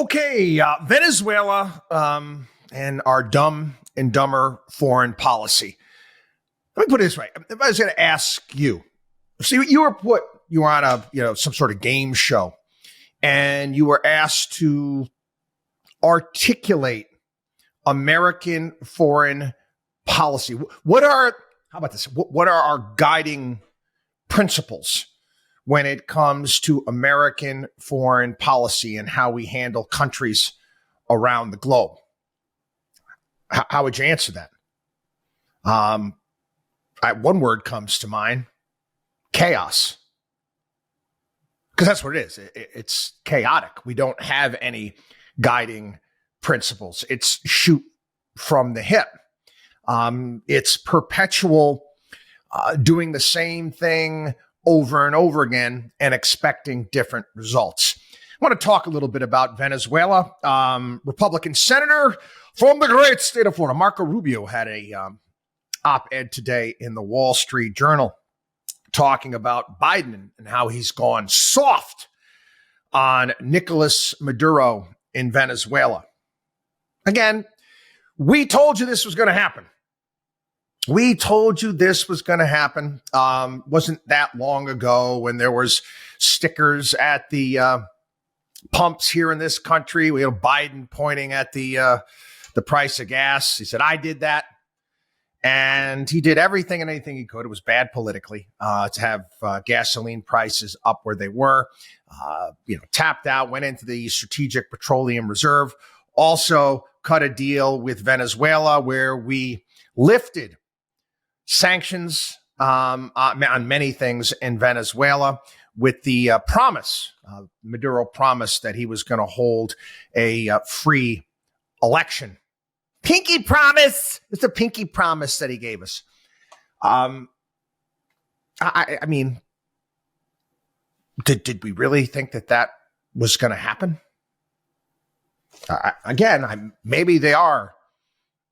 Okay, Venezuela and our dumb and dumber foreign policy. Let me put it this way: if I was going to ask you, see, you were on some sort of game show, and you were asked to articulate American foreign policy. How about this? What are our guiding principles when it comes to American foreign policy and how we handle countries around the globe? How would you answer that? One word comes to mind: chaos. Because that's what it is. It's chaotic. We don't have any guiding principles. It's shoot from the hip. It's perpetual doing the same thing over and over again and expecting different results. I want to talk a little bit about Venezuela. Republican senator from the great state of Florida, Marco Rubio, had a op-ed today in the Wall Street Journal talking about Biden and how he's gone soft on Nicolas Maduro in Venezuela. Again, we told you this was going to happen. We told you this was going to happen. Wasn't that long ago when there was stickers at the pumps here in this country. We had Biden pointing at the price of gas. He said, "I did that." And he did everything and anything he could. It was bad politically to have gasoline prices up where they were. Tapped out, went into the Strategic Petroleum Reserve. Also cut a deal with Venezuela where we lifted sanctions on many things in Venezuela with the promise, Maduro promised that he was going to hold a free election. Pinky promise. It's a pinky promise that he gave us. I mean, did we really think that was going to happen? Maybe they are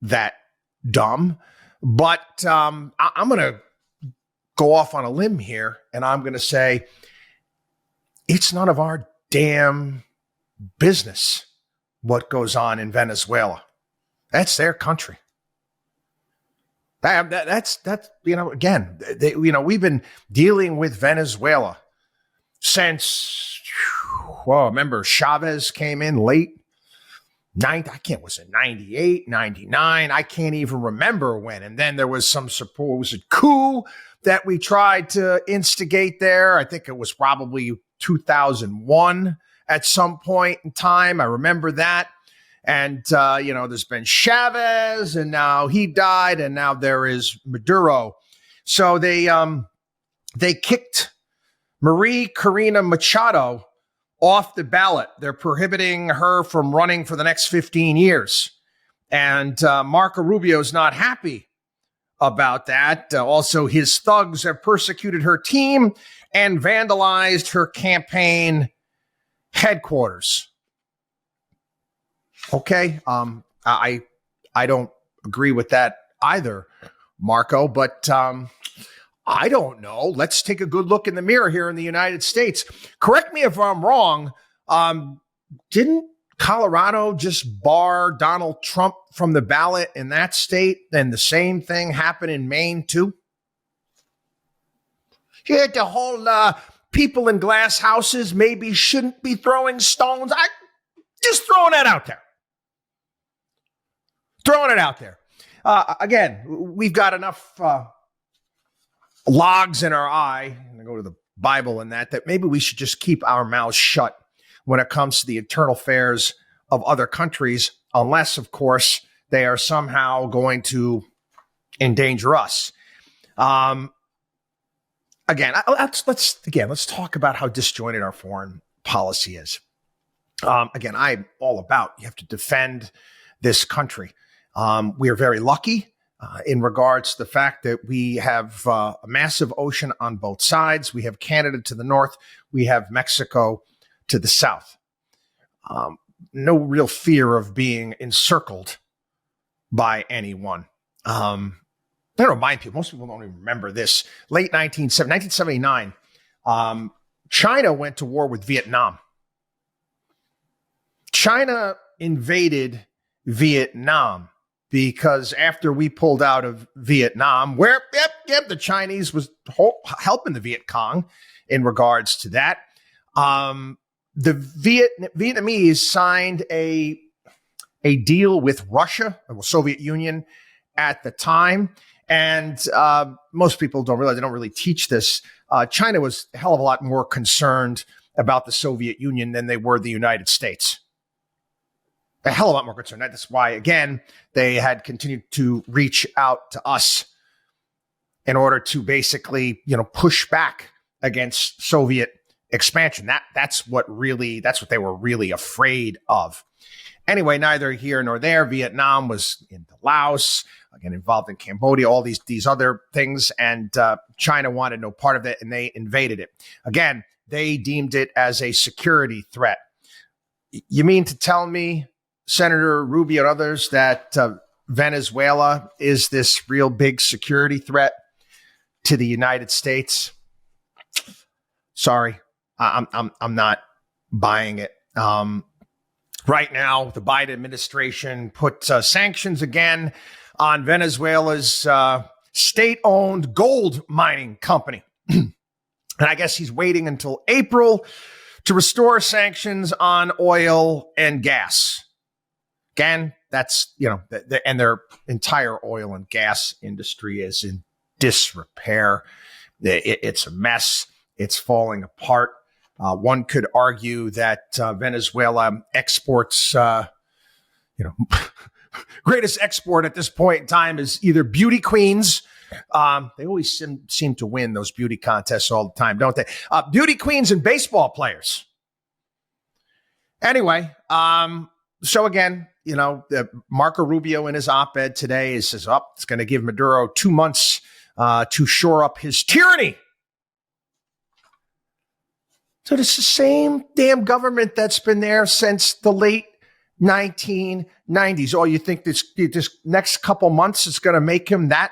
that dumb, but I'm going to go off on a limb here, and I'm going to say it's none of our damn business what goes on in Venezuela. That's their country. That's again, we've been dealing with Venezuela since, remember Chavez came in late. Was it 98, 99? I can't even remember when. And then there was some supposed coup that we tried to instigate there. I think it was probably 2001 at some point in time. I remember that. And, there's been Chavez, and now he died, and now there is Maduro. So they kicked Marie Corina Machado off the ballot. They're prohibiting her from running for the next 15 years. And Marco Rubio is not happy about that. Also, his thugs have persecuted her team and vandalized her campaign headquarters. Okay, I don't agree with that either, Marco, but I don't know. Let's take a good look in the mirror here in the United States. Correct me if I'm wrong. Didn't Colorado just bar Donald Trump from the ballot in that state? And the same thing happened in Maine, too? Yeah, the whole people in glass houses maybe shouldn't be throwing stones. I just throwing that out there. Throwing it out there. Again, we've got enough logs in our eye, and I go to the Bible and that maybe we should just keep our mouths shut when it comes to the internal affairs of other countries, unless, of course, they are somehow going to endanger us. Let's talk about how disjointed our foreign policy is. I'm all about you have to defend this country. We are very lucky in regards to the fact that we have a massive ocean on both sides. We have Canada to the north. We have Mexico to the south. No real fear of being encircled by anyone. I don't remind people. Most people don't even remember this. Late 1979, China went to war with Vietnam. China invaded Vietnam because after we pulled out of Vietnam, where the Chinese was helping the Viet Cong in regards to that, the Vietnamese signed a deal with Russia, the Soviet Union at the time. And most people don't realize, they don't really teach this. China was a hell of a lot more concerned about the Soviet Union than they were the United States. A hell of a lot more concerned. That's why, again, they had continued to reach out to us in order to basically, push back against Soviet expansion. That's what they were really afraid of. Anyway, neither here nor there. Vietnam was into Laos, again, involved in Cambodia, all these other things. And China wanted no part of it, and they invaded it. Again, they deemed it as a security threat. You mean to tell me, Senator Rubio and others, that Venezuela is this real big security threat to the United States? Sorry, I'm not buying it. Right now, the Biden administration put sanctions again on Venezuela's state-owned gold mining company. And I guess he's waiting until April to restore sanctions on oil and gas. Again, that's, and their entire oil and gas industry is in disrepair. It's a mess. It's falling apart. One could argue that Venezuela exports, greatest export at this point in time is either beauty queens. They always seem to win those beauty contests all the time, don't they? Beauty queens and baseball players. Anyway, so again, Marco Rubio in his op-ed today says, it's going to give Maduro 2 months to shore up his tyranny. So it's the same damn government that's been there since the late 1990s. Oh, you think this next couple months is going to make him that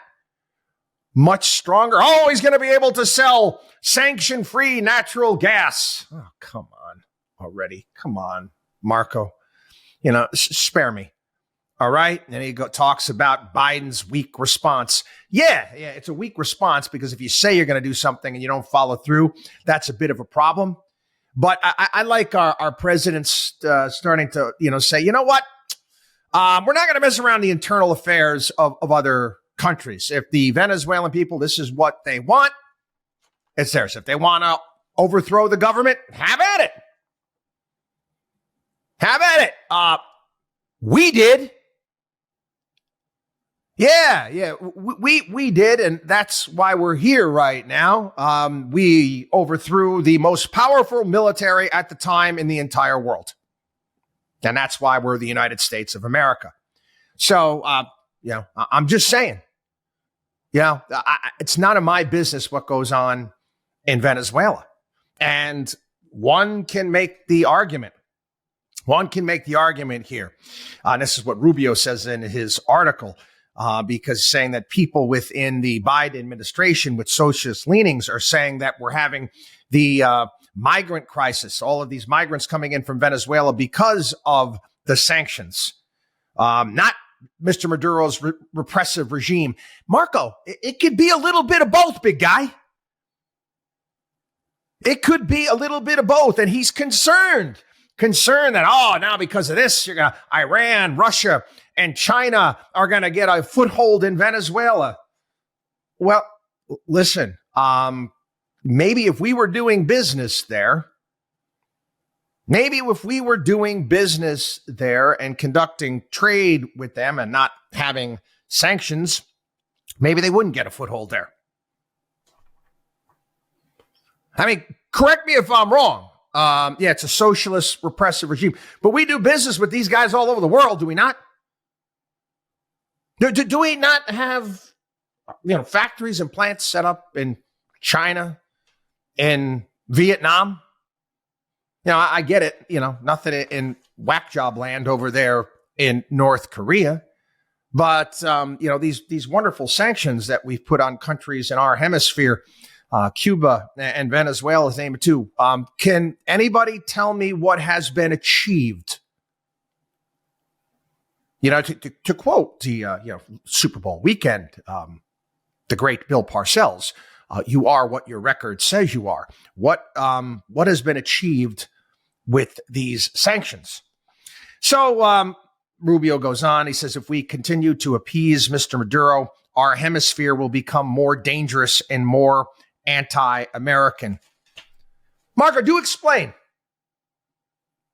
much stronger? Oh, he's going to be able to sell sanction-free natural gas. Oh, come on already. Come on, Marco. Spare me. All right. And then he talks about Biden's weak response. Yeah, it's a weak response because if you say you're going to do something and you don't follow through, that's a bit of a problem. But I like our presidents starting to, say, you know what? We're not going to mess around the internal affairs of other countries. If the Venezuelan people, this is what they want, it's theirs. If they want to overthrow the government, have at it. Have at it. We did. Yeah, we did, and that's why we're here right now. We overthrew the most powerful military at the time in the entire world, and that's why we're the United States of America. So, I'm just saying, it's none of my business what goes on in Venezuela, and one can make the argument. One can make the argument here. And this is what Rubio says in his article. Because saying that people within the Biden administration with socialist leanings are saying that we're having the migrant crisis, all of these migrants coming in from Venezuela because of the sanctions, not Mr. Maduro's repressive regime. Marco, it could be a little bit of both, big guy. It could be a little bit of both. And he's concerned that, now because of this, Iran, Russia, and China are going to get a foothold in Venezuela. Well, listen, maybe if we were doing business there, and conducting trade with them and not having sanctions, maybe they wouldn't get a foothold there. I mean, correct me if I'm wrong. It's a socialist repressive regime, but we do business with these guys all over the world, do we not? Do we not have, factories and plants set up in China, in Vietnam? I get it. Nothing in whack job land over there in North Korea, but these wonderful sanctions that we've put on countries in our hemisphere, Cuba and Venezuela, is name of two. Can anybody tell me what has been achieved To quote the Super Bowl weekend, the great Bill Parcells, you are what your record says you are. What has been achieved with these sanctions? So Rubio goes on. He says, if we continue to appease Mr. Maduro, our hemisphere will become more dangerous and more anti-American. Marco, do explain.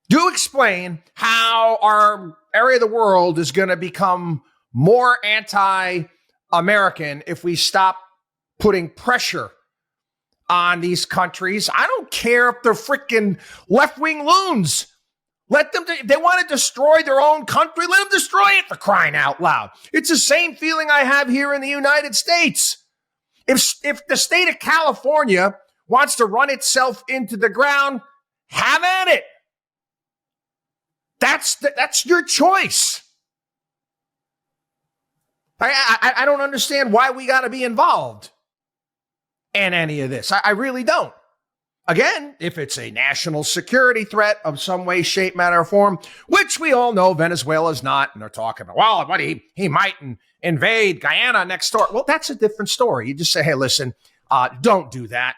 Do explain how our area of the world is going to become more anti-American if we stop putting pressure on these countries. I don't care if they're freaking left-wing loons. Let them, if they want to destroy their own country, let them destroy it, for crying out loud. It's the same feeling I have here in the United States. If the state of California wants to run itself into the ground, have at it. That's your choice. I don't understand why we got to be involved in any of this. I really don't. Again, if it's a national security threat of some way, shape, manner, or form, which we all know Venezuela's not, and they're talking about, well, buddy, he might invade Guyana next door. Well, that's a different story. You just say, hey, listen, don't do that.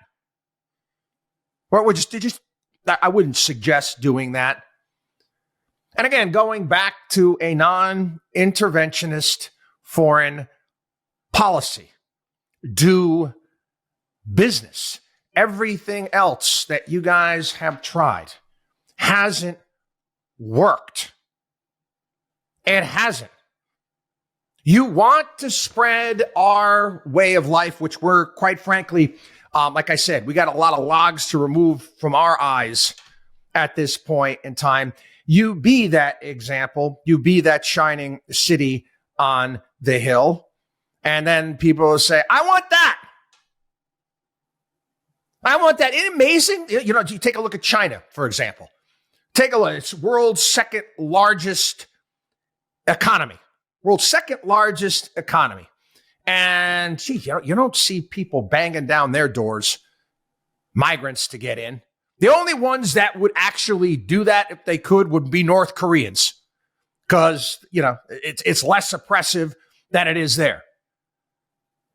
Or I wouldn't suggest doing that. And again, going back to a non-interventionist foreign policy, do business. Everything else that you guys have tried hasn't worked. It hasn't. You want to spread our way of life, which we're, quite frankly, like I said, we got a lot of logs to remove from our eyes at this point in time. You be that example. You be that shining city on the hill. And then people will say, I want that. I want that. Isn't it amazing? You take a look at China, for example. Take a look. It's world's second largest economy. World's second largest economy. And you don't see people banging down their doors, migrants to get in. The only ones that would actually do that if they could would be North Koreans, because, it's less oppressive than it is there.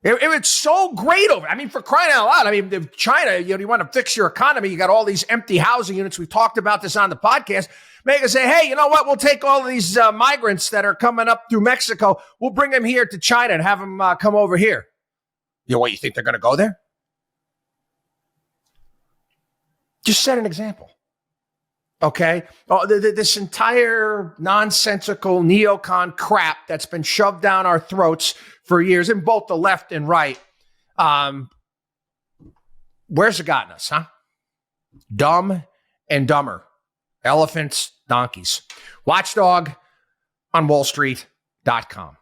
It's so great over. I mean, for crying out loud. I mean, if China, you want to fix your economy. You got all these empty housing units. We've talked about this on the podcast. Make us say, hey, you know what? We'll take all of these migrants that are coming up through Mexico. We'll bring them here to China and have them come over here. You think they're going to go there? Just set an example. Okay? This entire nonsensical neocon crap that's been shoved down our throats for years in both the left and right. Where's it gotten us, huh? Dumb and dumber. Elephants, donkeys. WatchDog on WallStreet.com.